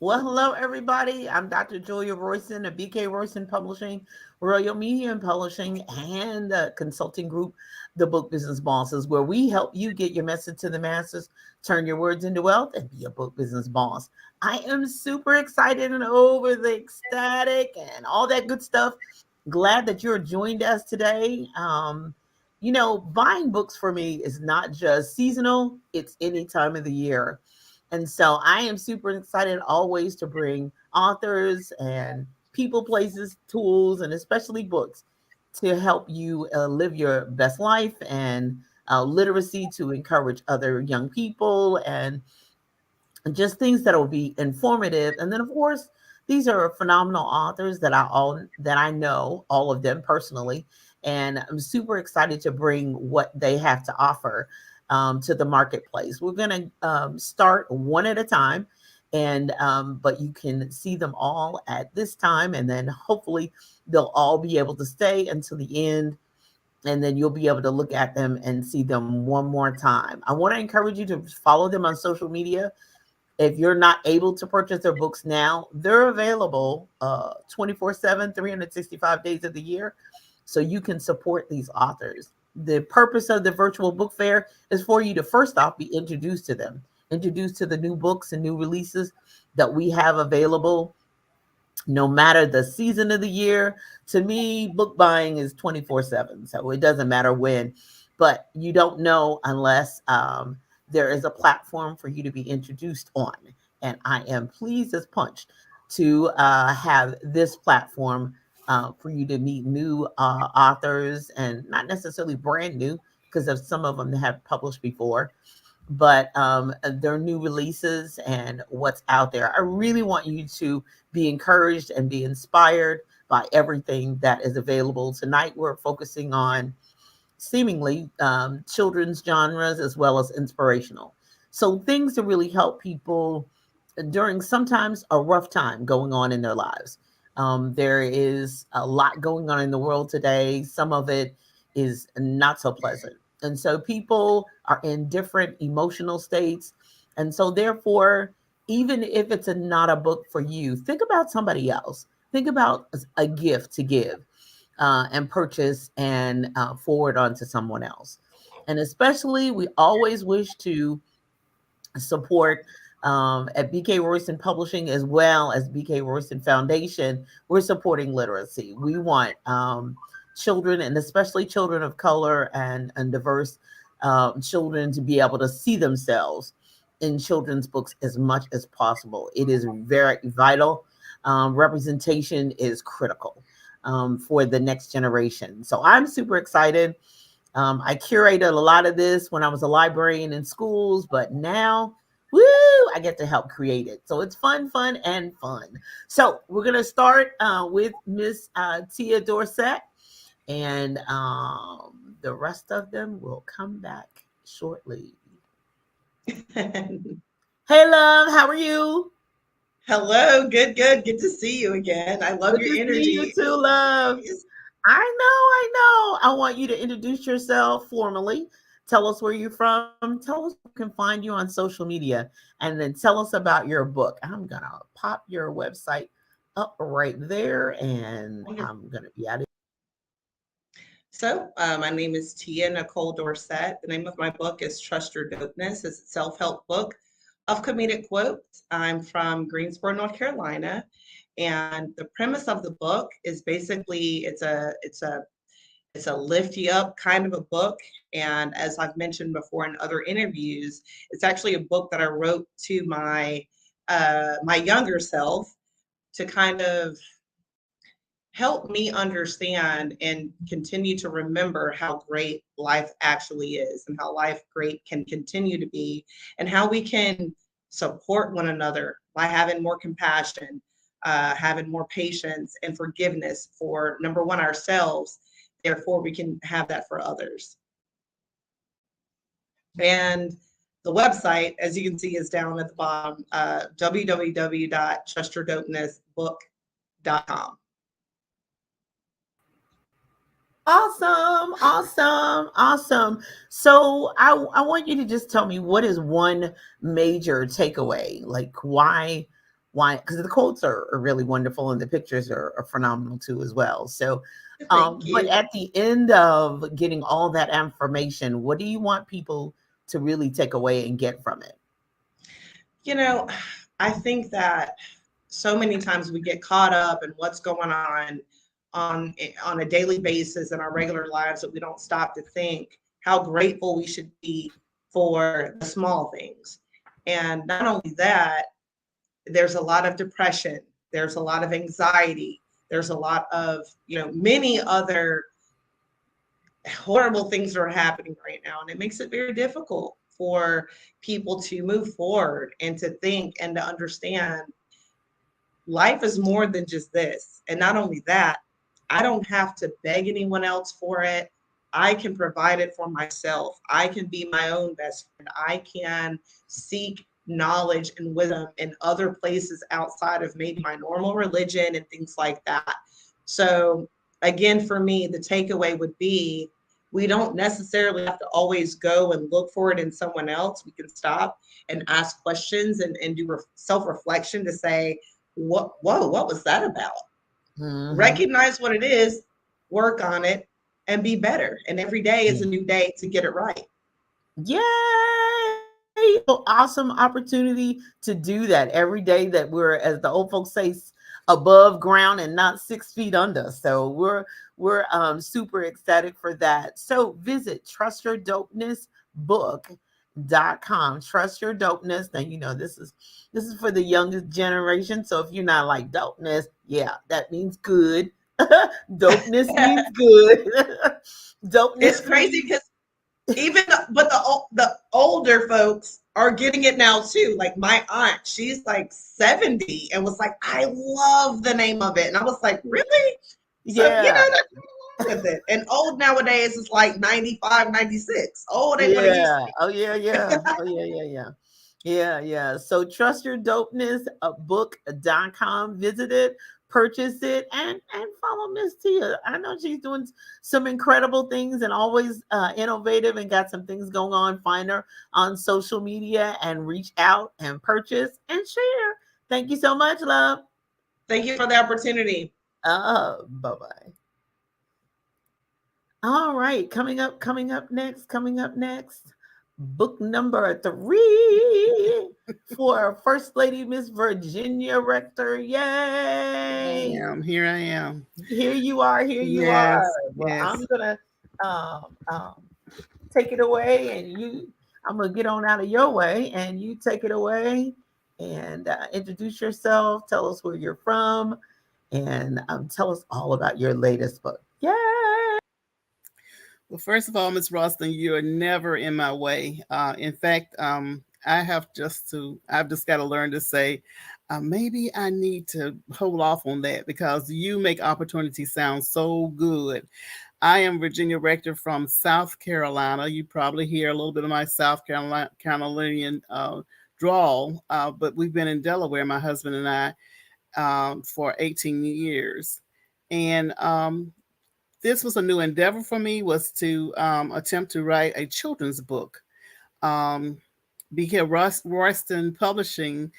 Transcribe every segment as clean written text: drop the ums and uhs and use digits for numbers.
Well, hello, everybody. I'm Dr. Julia Royston of BK Royston Publishing, Royal Media and Publishing, and the consulting group, The Book Business Bosses, where we help you get your message to the masses, turn your words into wealth, and be a book business boss. I am super excited and over the ecstatic and all that good stuff. Glad that you're joined us today. Buying books for me is not just seasonal, it's any time of the year. And so I am super excited always to bring authors and people, places, tools, and especially books to help you live your best life and literacy to encourage other young people and just things that will be informative. And then, of course, these are phenomenal authors that I know all of them personally, and I'm super excited to bring what they have to offer to the marketplace. We're going to start one at a time, and but you can see them all at this time, and then hopefully they'll all be able to stay until the end, and then you'll be able to look at them and see them one more time. I want to encourage you to follow them on social media. If you're not able to purchase their books now, they're available 24/7, 365 days of the year. So you can support these authors. The purpose of the virtual book fair is for you to first off be introduced to them, introduced to the new books and new releases that we have available no matter the season of the year. To me, book buying is 24/7. So it doesn't matter when, but you don't know unless there is a platform for you to be introduced on. And I am pleased as punch to have this platform for you to meet new authors, and not necessarily brand new because of some of them that have published before, but their new releases and what's out there. I really want you to be encouraged and be inspired by everything that is available. Tonight, we're focusing on seemingly children's genres as well as inspirational. So, things to really help people during sometimes a rough time going on in their lives. There is a lot going on in the world today. Some of it is not so pleasant. And so people are in different emotional states. And so, therefore, even if it's not a book for you, think about somebody else. Think about a gift to give and purchase and forward onto someone else. And especially, we always wish to support at BK Royston Publishing as well as BK Royston Foundation. We're supporting literacy. We want children, and especially children of color and diverse children, to be able to see themselves in children's books as much as possible. It is very vital. Representation is critical for the next generation. So I'm super excited. I curated a lot of this when I was a librarian in schools, but now, woo, I get to help create it. So it's fun, fun, and fun. So we're going to start with Miss Tia Dorsett, and the rest of them will come back shortly. Hey, love, how are you? Hello, good, good. Good to see you again. I love Good your to see you energy. too, love. I know. I want you to introduce yourself formally. Tell us where you're from. Tell us where we can find you on social media. And then tell us about your book. I'm going to pop your website up right there. And Wonderful. I'm going to be at it. My name is Tia Nicole Dorsett. The name of my book is Trust Your Dopeness. It's a self-help book of comedic quotes. I'm from Greensboro, North Carolina, and the premise of the book is basically it's a lift you up kind of a book. And as I've mentioned before in other interviews, it's actually a book that I wrote to my younger self to kind of help me understand and continue to remember how great life actually is and how life great can continue to be, and how we can support one another by having more compassion, having more patience and forgiveness for number one ourselves. Therefore, we can have that for others. And the website, as you can see, is down at the bottom, www.trustyourdopenessbook.com. Awesome. Awesome. Awesome. So I want you to just tell me, what is one major takeaway? Like, why why, because the quotes are really wonderful and the pictures are phenomenal too as well. So Thank but you. at the end of getting all that information, what do you want people to really take away and get from it? You know, I think that so many times we get caught up in what's going on a daily basis in our regular lives that we don't stop to think how grateful we should be for the small things. And not only that, there's a lot of depression, there's a lot of anxiety, there's a lot of, many other horrible things that are happening right now. And it makes it very difficult for people to move forward and to think and to understand life is more than just this. And not only that, I don't have to beg anyone else for it. I can provide it for myself. I can be my own best friend. I can seek knowledge and wisdom in other places outside of maybe my normal religion and things like that. So, again, for me, the takeaway would be we don't necessarily have to always go and look for it in someone else. We can stop and ask questions and do self reflection to say, what was that about? Hmm. Recognize what it is, work on it, and be better. And every day is a new day to get it right. Yay! So awesome opportunity to do that every day that we're, as the old folks say, above ground and not 6 feet under. So we're super ecstatic for that. So visit trustyourdopenessbook.com. Trust your dopeness. Now you know this is for the youngest generation. So if you're not like dopeness, yeah, that means good. Dopeness means good. It's Dopeness crazy means because the older folks are getting it now too. Like my aunt, she's like 70 and was like, I love the name of it. And I was like, really? So, yeah. that's with it. And old nowadays is like 95, 96. Old ain't what it used to Yeah. be. Oh yeah, yeah. Oh yeah, yeah, yeah. Yeah, yeah. So trust your dopeness book.com. Visit it, purchase it, and follow Miss Tia. I know she's doing some incredible things and always innovative and got some things going on. Find her on social media and reach out and purchase and share. Thank you so much, love. Thank you for the opportunity. Bye bye. All right, coming up next, book number 3 for First Lady Miss Virginia Rector. Yay! Here I am. Here you are, here you are. Yes, Well, yes. I'm gonna um, um, take it away, and I'm gonna get on out of your way, and you take it away and introduce yourself. Tell us where you're from, and tell us all about your latest book. Yay! Well, first of all, Miss Royston, you are never in my way. In fact, I've just got to learn to say, maybe I need to hold off on that because you make opportunity sound so good. I am Virginia Rector from South Carolina. You probably hear a little bit of my South Carolinian drawl, but we've been in Delaware, my husband and I, for 18 years. And this was a new endeavor for me, was to attempt to write a children's book. Um, because Royston Publishing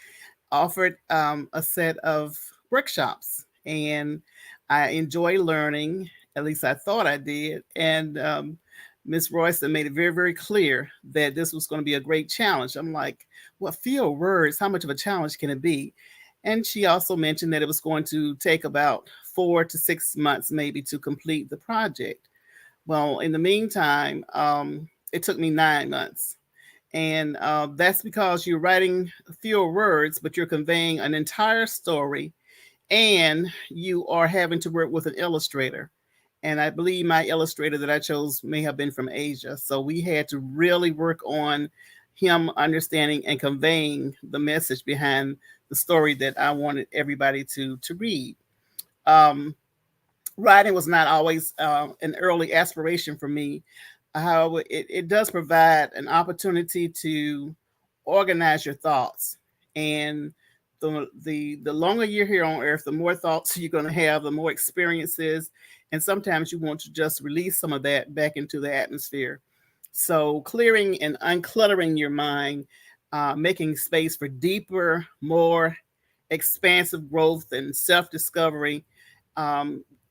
offered a set of workshops, and I enjoy learning. At least I thought I did. And Miss Royston made it very, very clear that this was going to be a great challenge. I'm like, what fewer words? How much of a challenge can it be? And she also mentioned that it was going to take about 4 to 6 months, maybe, to complete the project. Well, in the meantime, it took me 9 months. And that's because you're writing fewer words, but you're conveying an entire story, and you are having to work with an illustrator. And I believe my illustrator that I chose may have been from Asia. So we had to really work on him understanding and conveying the message behind the story that I wanted everybody to read. Um, Writing was not always an early aspiration for me. However, it does provide an opportunity to organize your thoughts. And the longer you're here on earth, the more thoughts you're going to have, the more experiences. And sometimes you want to just release some of that back into the atmosphere. So clearing and uncluttering your mind, making space for deeper, more expansive growth and self-discovery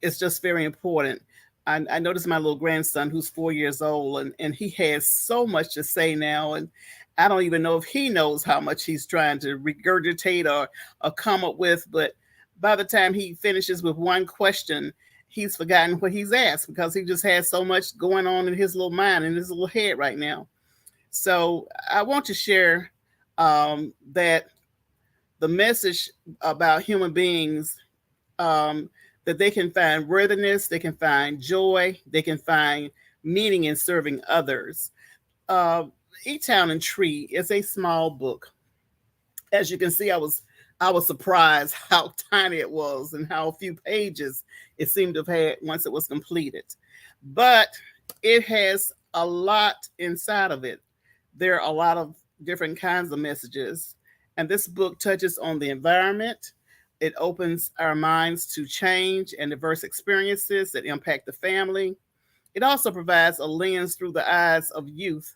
is just very important. I noticed my little grandson who's 4 years old, and he has so much to say now. And I don't even know if he knows how much he's trying to regurgitate or come up with. But by the time he finishes with one question, he's forgotten what he's asked because he just has so much going on in his little mind, in his little head right now. So I want to share that the message about human beings, um, that they can find worthiness, they can find joy, they can find meaning in serving others. Uh, Eat Town and Tree is a small book. As you can see, I was surprised how tiny it was and how few pages it seemed to have had once it was completed. But it has a lot inside of it. There are a lot of different kinds of messages. And this book touches on the environment. It opens our minds to change and diverse experiences that impact the family. It also provides a lens through the eyes of youth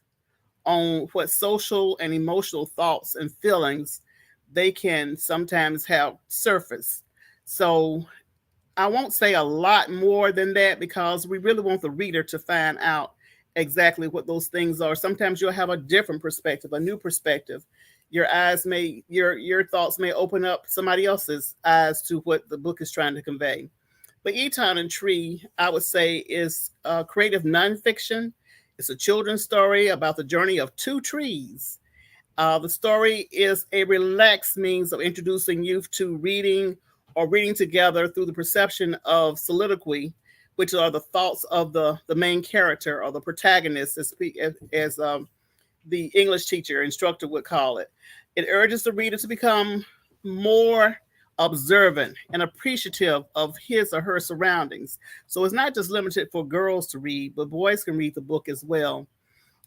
on what social and emotional thoughts and feelings they can sometimes have surface. So I won't say a lot more than that because we really want the reader to find out exactly what those things are. Sometimes you'll have a different perspective, a new perspective. Your thoughts may open up somebody else's eyes to what the book is trying to convey. But Eton and Tree, I would say, is creative nonfiction. It's a children's story about the journey of two trees. The story is a relaxed means of introducing youth to reading or reading together through the perception of soliloquy, which are the thoughts of the main character or the protagonist, as the English teacher, instructor would call it. It urges the reader to become more observant and appreciative of his or her surroundings. So it's not just limited for girls to read, but boys can read the book as well.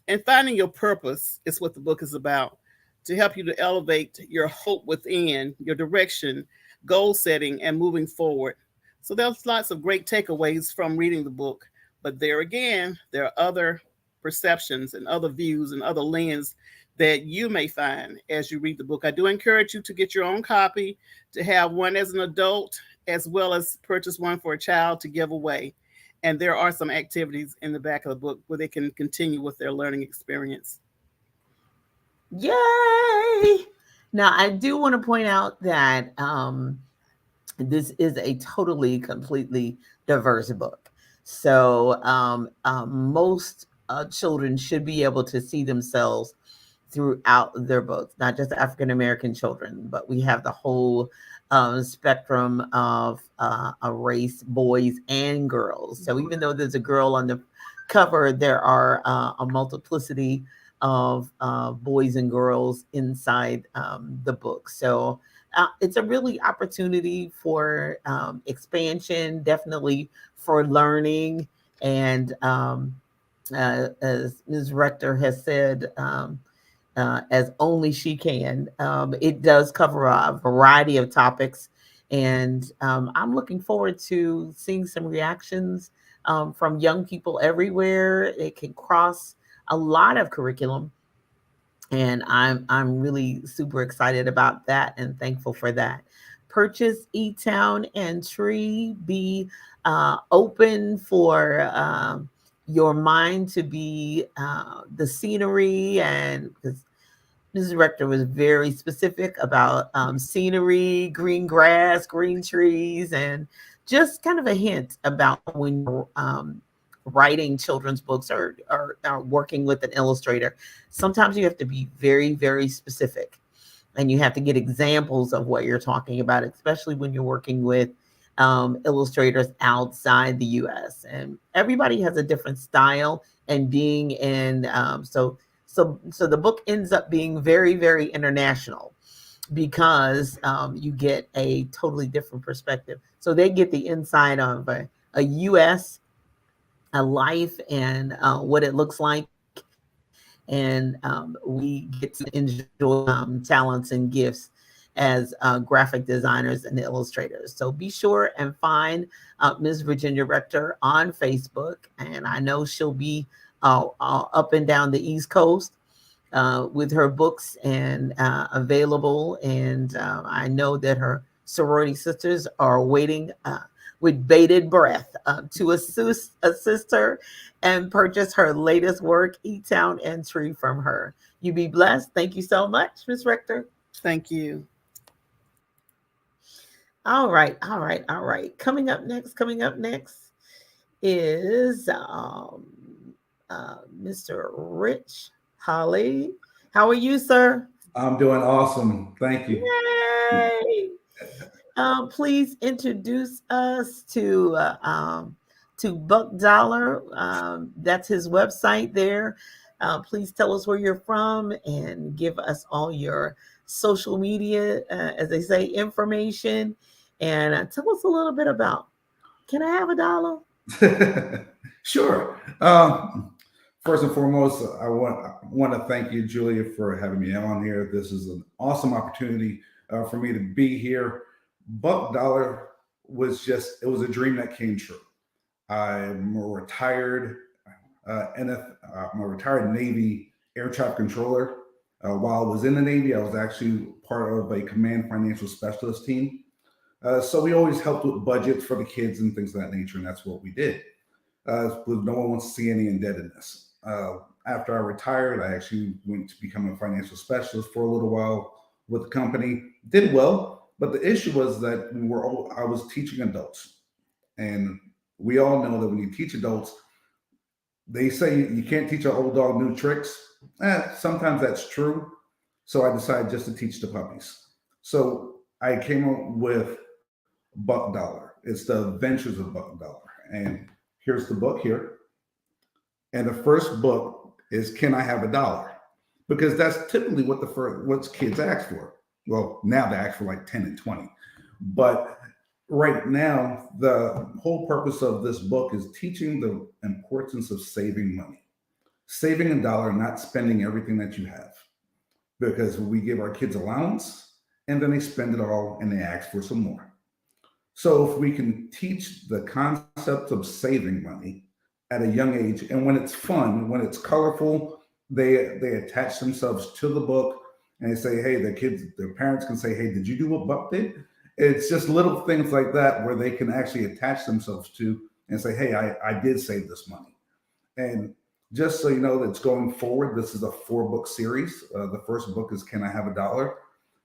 And finding your purpose is what the book is about, to help you to elevate your hope within, your direction, goal setting, and moving forward. So there's lots of great takeaways from reading the book. But there again, there are other perceptions and other views and other lenses that you may find as you read the book. I do encourage you to get your own copy, to have one as an adult, as well as purchase one for a child to give away. And there are some activities in the back of the book where they can continue with their learning experience. Yay! Now, I do want to point out that this is a totally, completely diverse book. So, most children should be able to see themselves throughout their books, not just African American children, but we have the whole spectrum of a race, boys and girls. So even though there's a girl on the cover, there are a multiplicity of boys and girls inside the book. So it's a really opportunity for expansion, definitely for learning. And as Ms. Rector has said, as only she can. It does cover a variety of topics, and I'm looking forward to seeing some reactions from young people everywhere. It can cross a lot of curriculum, and I'm really super excited about that and thankful for that. Purchase E Town and Tree. Be open for. Your mind to be the scenery, and because Mrs. Rector was very specific about scenery, green grass, green trees, and just kind of a hint about when you're writing children's books or working with an illustrator. Sometimes you have to be very, very specific and you have to get examples of what you're talking about, especially when you're working with illustrators outside the US. And everybody has a different style and being in, so the book ends up being very, very international because you get a totally different perspective. So they get the inside of a US, a life, and what it looks like. And we get to enjoy talents and gifts as graphic designers and illustrators. So be sure and find Ms. Virginia Rector on Facebook. And I know she'll be up and down the East Coast. with her books and available. And I know that her sorority sisters are waiting with bated breath to assist her and purchase her latest work, E-Town Entry, from her. You be blessed. Thank you so much, Miss Richter. Thank you. All right, all right, all right. Coming up next is Mr. Rich Holly. How are you, sir? I'm doing awesome. Thank you. Yay! Please introduce us to Buck Dollar. That's his website there. Please tell us where you're from and give us all your social media, as they say, information. And tell us a little bit about. Can I have a dollar? Sure. First and foremost, I want to thank you, Julia, for having me on here. This is an awesome opportunity for me to be here. Buck Dollar it was a dream that came true. I'm a retired I'm a retired Navy air traffic controller. While I was in the Navy, I was actually part of a command financial specialist team. So we always helped with budgets for the kids and things of that nature, and that's what we did. No one wants to see any indebtedness. After I retired, I actually went to become a financial specialist for a little while with the company. Did well, but the issue was that I was teaching adults, and we all know that when you teach adults, they say you can't teach an old dog new tricks. Sometimes that's true. So I decided just to teach the puppies. So I came up with Buck Dollar. It's the adventures of Buck Dollar. And here's the book here. And the first book is Can I Have a Dollar? Because that's typically what kids ask for. Well, now they ask for like 10 and 20. But right now, the whole purpose of this book is teaching the importance of saving money. Saving a dollar, not spending everything that you have. Because we give our kids allowance and then they spend it all and they ask for some more. So if we can teach the concept of saving money at a young age, and when it's fun, when it's colorful, they attach themselves to the book and they say, hey, their parents can say, hey, did you do what Buck did? It's just little things like that where they can actually attach themselves to and say, hey, I did save this money. And just so you know, that's going forward, this is a 4-book series. The first book is Can I Have a Dollar?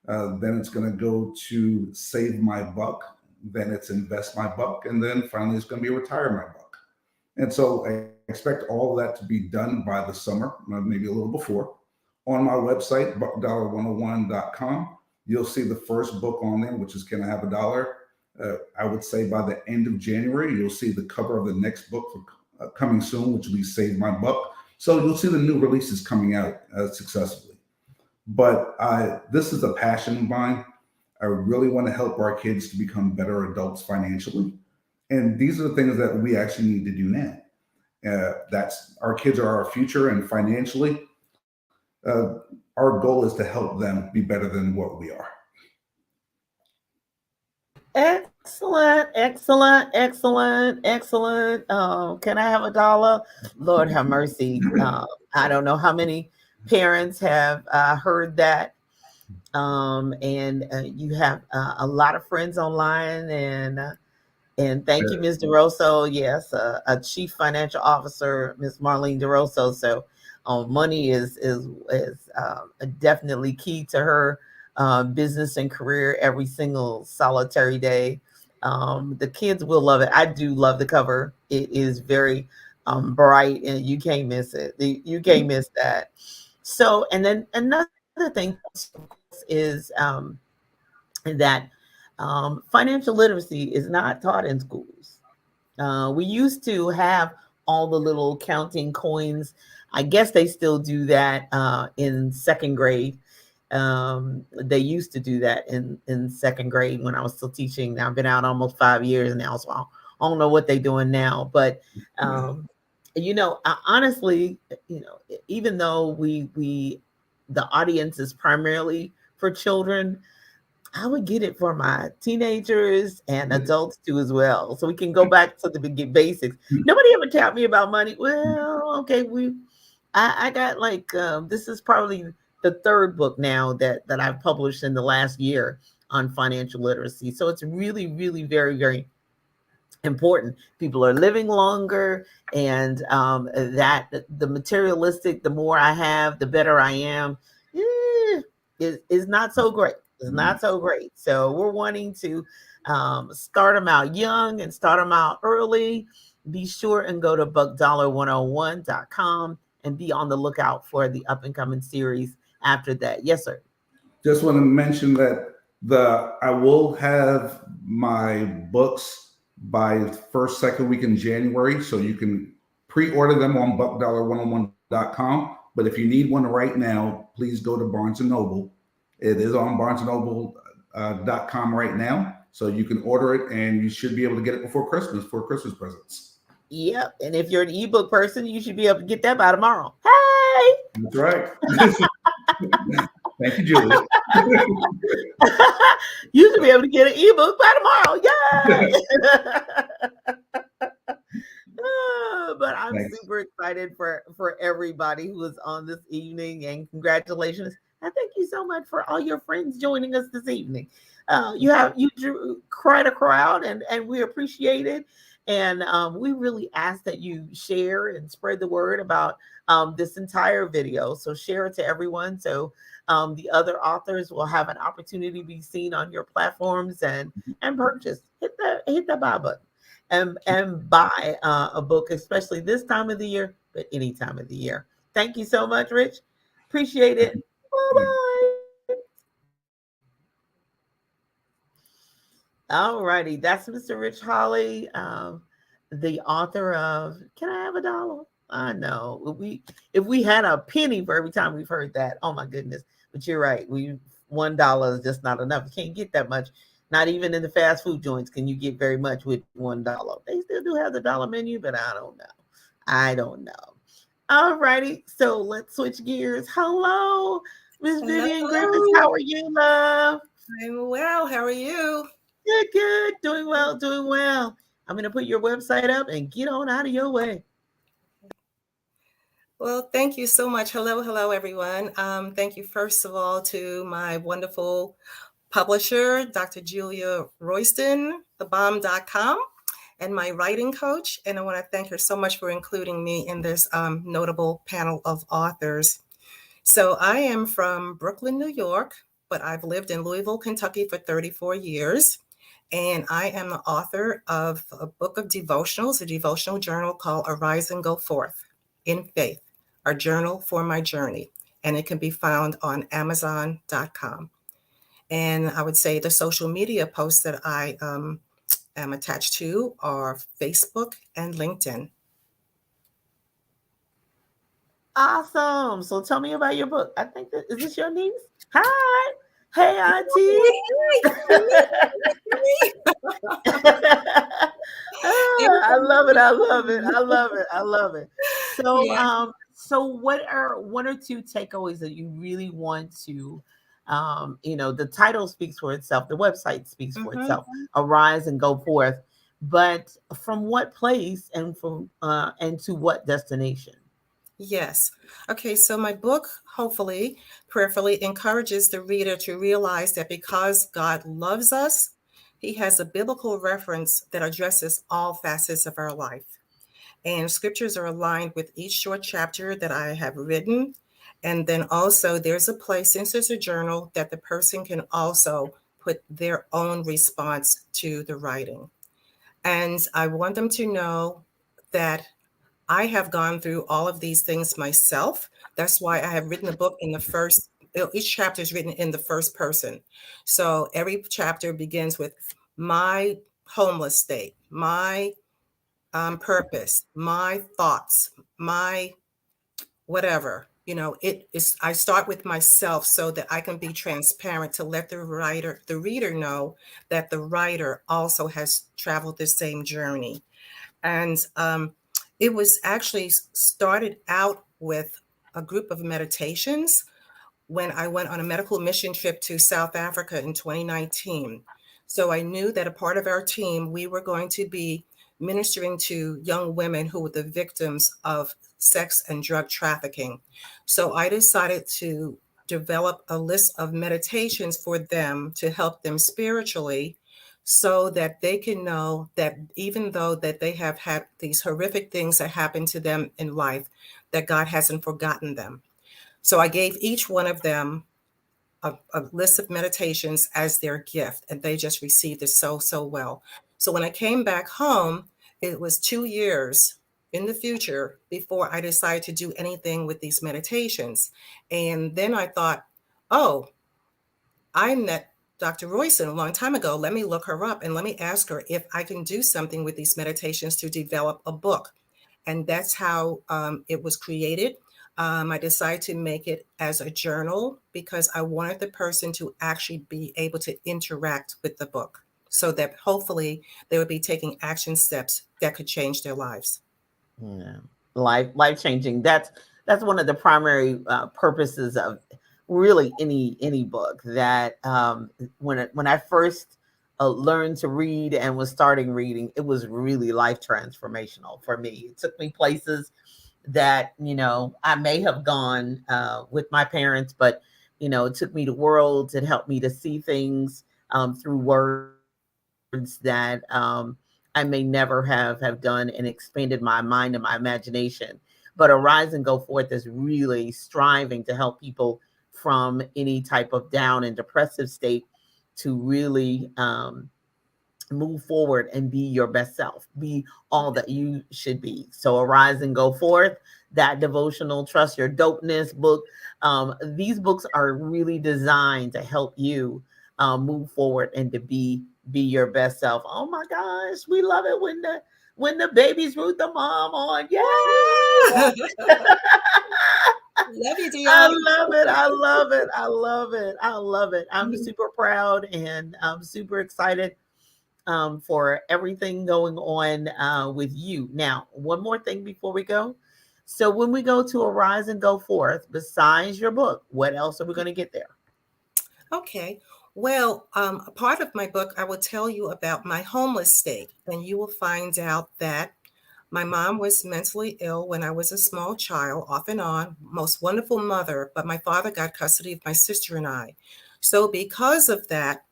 Then it's going to go to Save My Buck. Then it's Invest My Buck. And then finally, it's going to be Retire My Buck. And so I expect all of that to be done by the summer, maybe a little before. On my website, buckdollar101.com, you'll see the first book on there, which is Can I Have a Dollar? I would say by the end of January, you'll see the cover of the next book coming soon, which will be Save My Buck. So you'll see the new releases coming out successfully. But this is a passion of mine. I really want to help our kids to become better adults financially. And these are the things that we actually need to do now. That's our kids are our future, and financially, our goal is to help them be better than what we are. Excellent, excellent, excellent, excellent. Can I have a dollar? Lord have mercy. I don't know how many parents have heard that. And you have a lot of friends online, and thank you, Ms. DeRosso. Yes, a chief financial officer, Ms. Marlene DeRosso. So, money is definitely key to her business and career every single solitary day. The kids will love it. I do love the cover. It is very bright, and you can't miss it. You can't miss that. So, and then another thing is that financial literacy is not taught in schools. We used to have all the little counting coins. I guess they still do that in second grade. They used to do that in second grade when I was still teaching. Now I've been out almost 5 years now, so I don't know what they're doing now. But honestly, even though the audience is primarily for children, I would get it for my teenagers and adults too as well. So we can go back to the basics. Nobody ever taught me about money. Well, okay, I got like this is probably the third book now that I've published in the last year on financial literacy. So it's really, really very, very important. People are living longer, and that the materialistic, the more I have, the better I am, is not so great. It's not so great. So we're wanting to start them out young and start them out early. Be sure and go to buckdollar101.com and be on the lookout for the up and coming series after that. Yes, sir. Just want to mention that I will have my books by first, second week in January, so you can pre-order them on buckdollar101.com. But if you need one right now, please go to Barnes and Noble. It is on barnesandnoble.com right now, so you can order it, and you should be able to get it before Christmas for Christmas presents. Yep. And if you're an ebook person, you should be able to get that by tomorrow. Hey. That's right. Thank you, Julie. You should be able to get an ebook by tomorrow. Yay! But I'm Thanks. super excited for everybody who is on this evening, and congratulations. And thank you so much for all your friends joining us this evening. You drew quite a crowd, and we appreciate it. And we really ask that you share and spread the word about this entire video. So share it to everyone, so the other authors will have an opportunity to be seen on your platforms and purchase. Hit the buy button and buy a book, especially this time of the year, but any time of the year. Thank you so much, Rich. Appreciate it. Bye-bye. All righty. That's Mr. Rich Holly, the author of Can I Have a Dollar? I know. If we had a penny for every time we've heard that, oh my goodness. But you're right. $1 is just not enough. You can't get that much. Not even in the fast food joints can you get very much with $1. They still do have the dollar menu, but I don't know. All righty. So let's switch gears. Hello, Miss Vivian Griffiths. How are you, love? I'm well. How are you? Good. Doing well. I'm going to put your website up and get on out of your way. Well, thank you so much. Hello, everyone. Thank you, first of all, to my wonderful publisher, Dr. Julia Royston, thebomb.com, and my writing coach. And I want to thank her so much for including me in this notable panel of authors. So I am from Brooklyn, New York, but I've lived in Louisville, Kentucky for 34 years. And I am the author of a book of devotionals, a devotional journal called Arise and Go Forth in Faith, a journal for my journey. And it can be found on Amazon.com. And I would say the social media posts that I am attached to are Facebook and LinkedIn. Awesome. So tell me about your book. I think is this your niece? Hi. Hey, Auntie. I love it. So, Yeah. So what are one or two takeaways that you really want to, the title speaks for itself, the website speaks for itself, Arise and Go Forth, but from what place and and to what destination? Yes. Okay, so my book, hopefully, prayerfully, encourages the reader to realize that because God loves us, he has a biblical reference that addresses all facets of our life. And scriptures are aligned with each short chapter that I have written. And then also there's a place, since it's a journal, that the person can also put their own response to the writing. And I want them to know that I have gone through all of these things myself. That's why I have written the book in the first, each chapter is written in the first person. So every chapter begins with my homeless state, my purpose, my thoughts, my whatever. I start with myself so that I can be transparent to let the reader know that the writer also has traveled the same journey. And it was actually started out with a group of meditations when I went on a medical mission trip to South Africa in 2019. So I knew that a part of our team, we were going to be ministering to young women who were the victims of sex and drug trafficking. So I decided to develop a list of meditations for them to help them spiritually, so that they can know that even though that they have had these horrific things that happen to them in life, that God hasn't forgotten them. So I gave each one of them a list of meditations as their gift, and they just received it so well. So when I came back home, it was 2 years in the future before I decided to do anything with these meditations. And then I thought, oh, I met Dr. Royston a long time ago. Let me look her up and let me ask her if I can do something with these meditations to develop a book. And that's how it was created. I decided to make it as a journal because I wanted the person to actually be able to interact with the book, so that hopefully they would be taking action steps that could change their lives. Yeah. Life changing. That's one of the primary purposes of really any book. That when I first learned to read and was starting reading, it was really life transformational for me. It took me places that I may have gone with my parents, but it took me to worlds. It helped me to see things through words that I may never have done, and expanded my mind and my imagination. But Arise and Go Forth is really striving to help people from any type of down and depressive state to really move forward and be your best self, be all that you should be. So Arise and Go Forth, that devotional Trust Your Dopeness book. These books are really designed to help you move forward and to be your best self. Oh my gosh, we love it when the babies root the mom on. Yay! Love you, I Dion. love it. I love it. I love it. I love it. I'm Mhm. super proud and I'm super excited for everything going on with you. Now, one more thing before we go. So when we go to Arise and Go Forth, besides your book, what else are we going to get there? Okay. Well, a part of my book, I will tell you about my homeless state, and you will find out that my mom was mentally ill when I was a small child, off and on, most wonderful mother, but my father got custody of my sister and I. So because of that,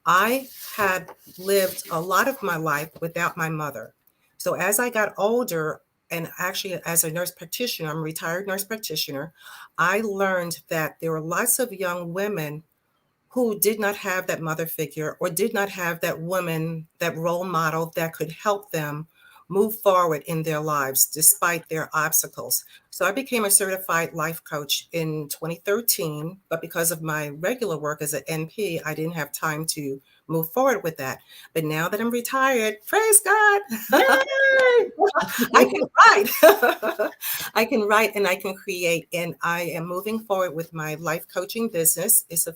I had lived a lot of my life without my mother. So as I got older, and actually as a nurse practitioner, I'm a retired nurse practitioner, I learned that there were lots of young women who did not have that mother figure or did not have that woman, that role model that could help them move forward in their lives despite their obstacles. So I became a certified life coach in 2013, but because of my regular work as an NP, I didn't have time to move forward with that. But now that I'm retired, praise God, Yay! I can write. I can write and I can create, and I am moving forward with my life coaching business. It's a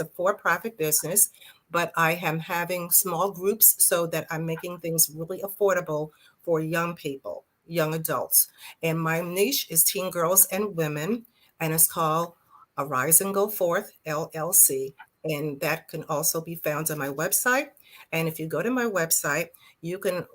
for-profit business, but I am having small groups so that I'm making things really affordable for young people, young adults. And my niche is teen girls and women, and it's called Arise and Go Forth LLC. And that can also be found on my website. And if you go to my website, you can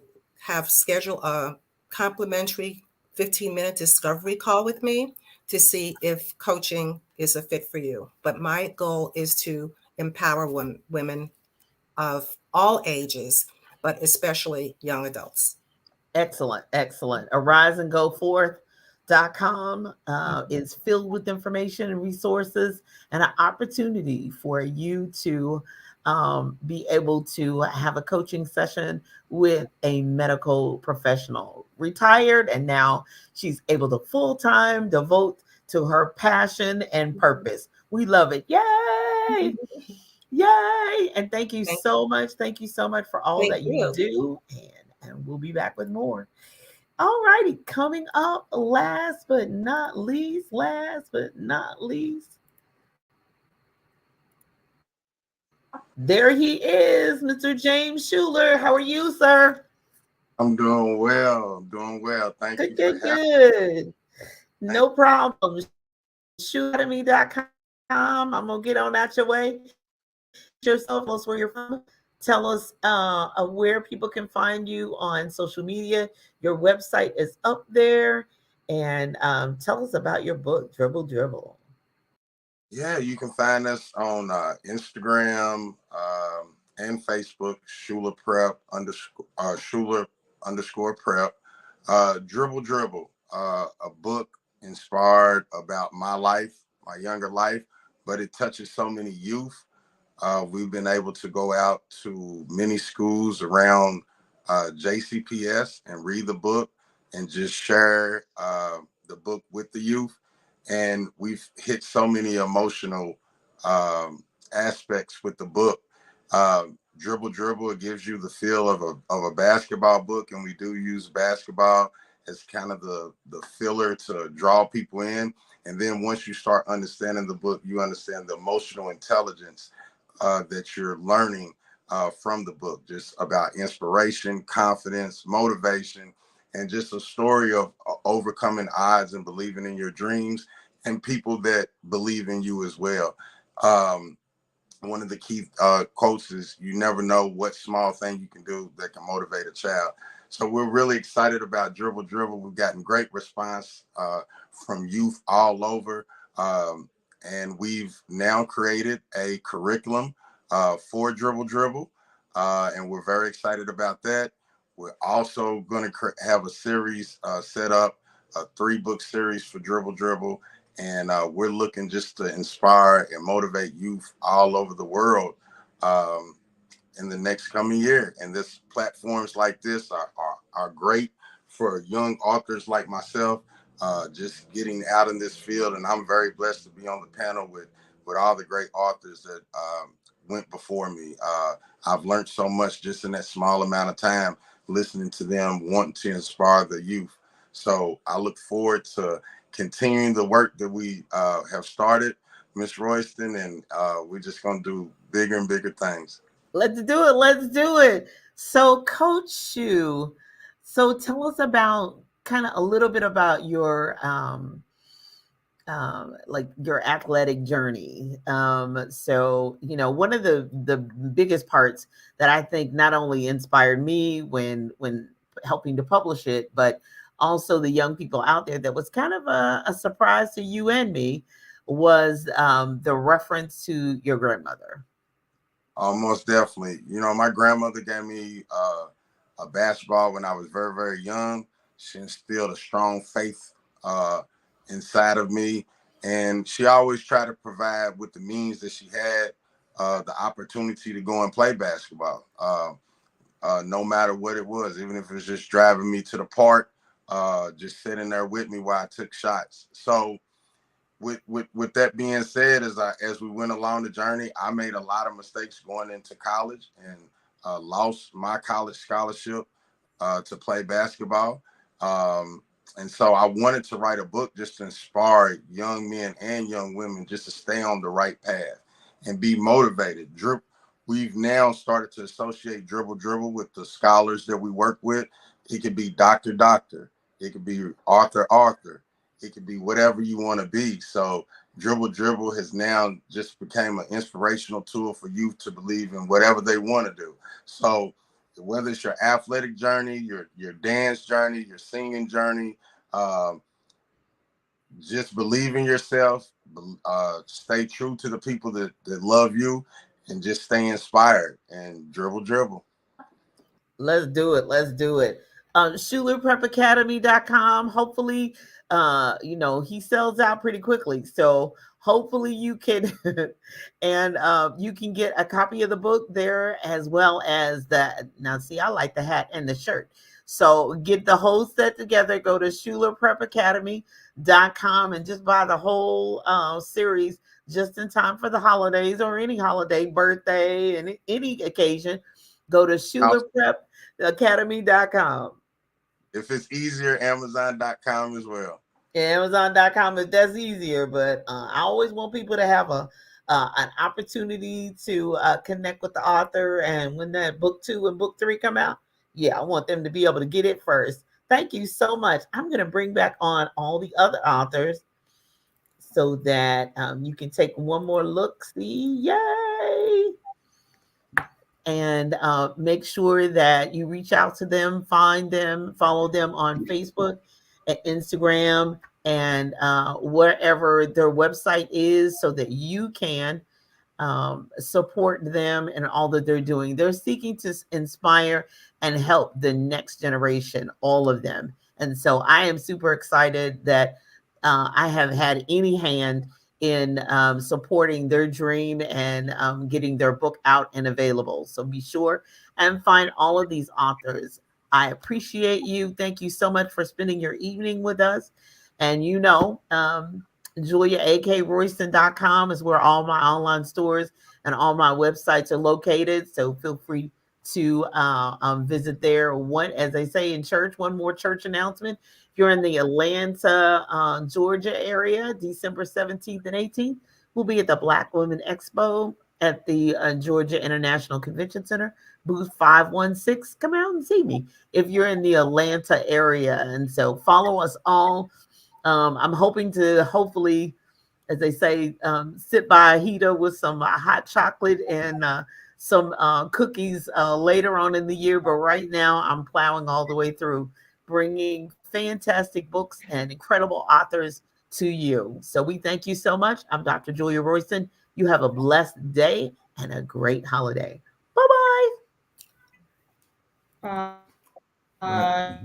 have schedule a complimentary 15-minute discovery call with me to see if coaching is a fit for you. But my goal is to empower women of all ages, but especially young adults. Excellent, excellent. Ariseandgoforth.com is filled with information and resources and an opportunity for you to be able to have a coaching session with a medical professional, retired, and now she's able to full time devote to her passion and purpose. We love it. Yay! Yay! And thank you Thank, so much. Thank you so much for all thank that you you. do. And we'll be back with more. All righty. Coming up, last but not least, there he is, Mr. James Schuler. How are you, sir? I'm doing well. Doing well. Thank Good, you for good, having good. me. No problem. Shootacademy.com. I'm gonna get on out your way. Yourself, tell us where you're from. Tell us where people can find you on social media. Your website is up there. And tell us about your book, Dribble Dribble. Yeah, you can find us on Instagram and Facebook, Schuler Prep Schuler underscore Prep. Dribble Dribble, a book inspired about my life, my younger life, but it touches so many youth. We've been able to go out to many schools around JCPS and read the book and just share the book with the youth. And we've hit so many emotional aspects with the book. Dribble Dribble, it gives you the feel of a basketball book, and we do use basketball as kind of the filler to draw people in. And then once you start understanding the book, you understand the emotional intelligence that you're learning from the book, just about inspiration, confidence, motivation, and just a story of overcoming odds and believing in your dreams and people that believe in you as well. One of the key quotes is, you never know what small thing you can do that can motivate a child. So we're really excited about Dribble Dribble. We've gotten great response from youth all over. And we've now created a curriculum for Dribble Dribble. And we're very excited about that. We're also going to have a series set up, a 3-book series for Dribble Dribble. And we're looking just to inspire and motivate youth all over the world in the next coming year. And this platforms like this are great for young authors like myself, just getting out in this field. And I'm very blessed to be on the panel with all the great authors that went before me. I've learned so much just in that small amount of time, listening to them, wanting to inspire the youth. So I look forward to continuing the work that we have started, Miss Royston, and we're just going to do bigger and bigger things. Let's do it. Let's do it. So, Coach Shu, so tell us about kind of a little bit about your like your athletic journey. So one of the biggest parts that I think not only inspired me when helping to publish it, but also the young people out there, that was kind of a surprise to you and me, was the reference to your grandmother. Most definitely. My grandmother gave me a basketball when I was very, very young. She instilled a strong faith inside of me. And she always tried to provide, with the means that she had, the opportunity to go and play basketball, no matter what it was, even if it was just driving me to the park, just sitting there with me while I took shots. So with that being said, as we went along the journey, I made a lot of mistakes going into college and lost my college scholarship to play basketball. And so I wanted to write a book just to inspire young men and young women just to stay on the right path and be motivated. We've now started to associate Dribble Dribble with the scholars that we work with. It could be Doctor. It could be Arthur. It could be whatever you want to be. So Dribble Dribble has now just became an inspirational tool for youth to believe in whatever they want to do. So whether it's your athletic journey, your dance journey, your singing journey, just believe in yourself, stay true to the people that love you, and just stay inspired and dribble. Let's do it. Let's do it. SchulerPrepAcademy.com. Hopefully, he sells out pretty quickly. So hopefully you can, and you can get a copy of the book there, as well as that. Now, see, I like the hat and the shirt. So get the whole set together. Go to SchulerPrepAcademy.com and just buy the whole series just in time for the holidays, or any holiday, birthday, and any occasion. Go to SchulerPrepAcademy.com. If it's easier, Amazon.com as well. Amazon.com, if that's easier, but I always want people to have an opportunity to connect with the author, and when that book 2 and book 3 come out, I want them to be able to get it first. Thank you so much. I'm going to bring back on all the other authors so that you can take one more look. See, yay! And make sure that you reach out to them, find them, follow them on Facebook at Instagram and wherever their website is so that you can support them and all that they're doing. They're seeking to inspire and help the next generation, all of them. And so I am super excited that I have had any hand in supporting their dream and getting their book out and available. So be sure and find all of these authors. I appreciate you. Thank you so much for spending your evening with us. And JuliaAKRoyston.com is where all my online stores and all my websites are located. So feel free to visit there. As they say in church, one more church announcement. If you're in the Atlanta, Georgia area, December 17th and 18th, we'll be at the Black Women Expo at the Georgia International Convention Center, booth 516. Come out and see me if you're in the Atlanta area. And so follow us all. I'm hoping to hopefully, as they say, sit by a heater with some hot chocolate and some cookies later on in the year. But right now, I'm plowing all the way through, bringing fantastic books and incredible authors to you. So we thank you so much. I'm Dr. Julia Royston. You have a blessed day and a great holiday. Bye-bye. Bye.